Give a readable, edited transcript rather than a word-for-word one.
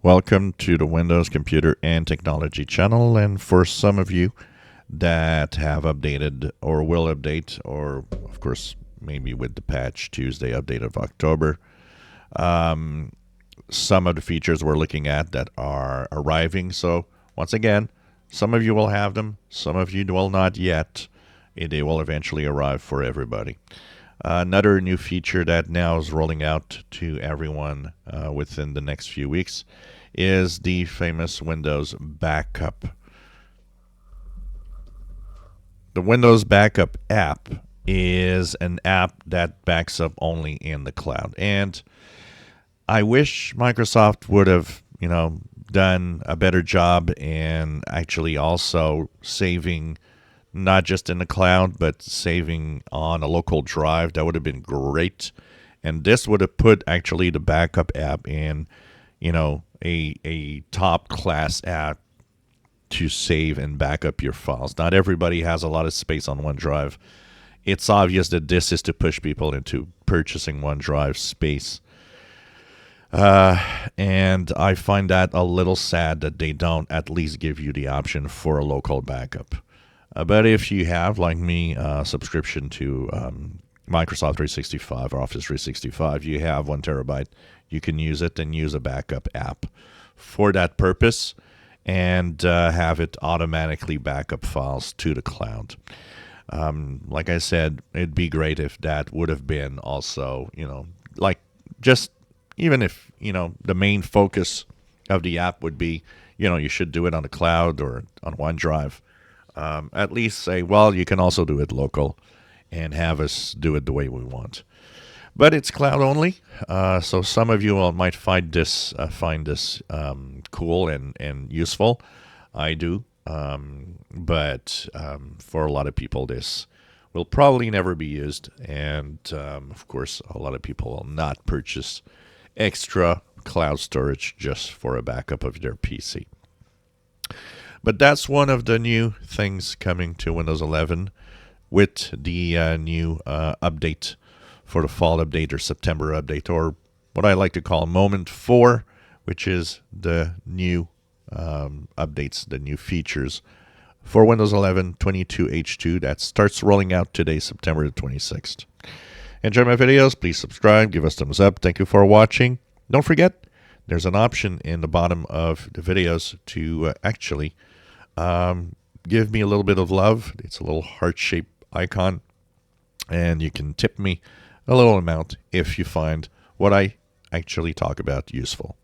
Welcome to the Windows Computer and Technology channel. And for some of you that have updated or will update, or of course, maybe with the patch Tuesday update of October, some of the features we're looking at that are arriving. So, once again, some of you will have them, some of you will not yet. They will eventually arrive for everybody. Another new feature that now is rolling out to everyone within the next few weeks is the famous Windows Backup. The Windows Backup app is an app that backs up only in the cloud. And I wish Microsoft would have, done a better job in actually also saving not just in the cloud, but saving on a local drive. That would have been great. And this would have put actually the backup app in, a top class app to save and back up your files. Not everybody has a lot of space on OneDrive. It's obvious that this is to push people into purchasing OneDrive space. And I find that a little sad that they don't at least give you the option for a local backup. But if you have, like me, a subscription to Microsoft 365 or Office 365, you have 1 terabyte, you can use it and use a backup app for that purpose and have it automatically back up files to the cloud. Like I said, it'd be great if that would have been also, even if, the main focus of the app would be, you should do it on the cloud or on OneDrive. At least say, well, you can also do it local and have us do it the way we want. But it's cloud only, so some of you might find this cool and useful. I do, but for a lot of people, this will probably never be used, and of course, a lot of people will not purchase extra cloud storage just for a backup of their PC. But that's one of the new things coming to Windows 11 with the new update for the fall update or September update, or what I like to call Moment 4, which is the new updates, the new features for Windows 11 22H2 that starts rolling out today, September the 26th. Enjoy my videos. Please subscribe. Give us thumbs up. Thank you for watching. Don't forget, there's an option in the bottom of the videos to actually give me a little bit of love. It's a little heart-shaped icon, and you can tip me a little amount if you find what I actually talk about useful.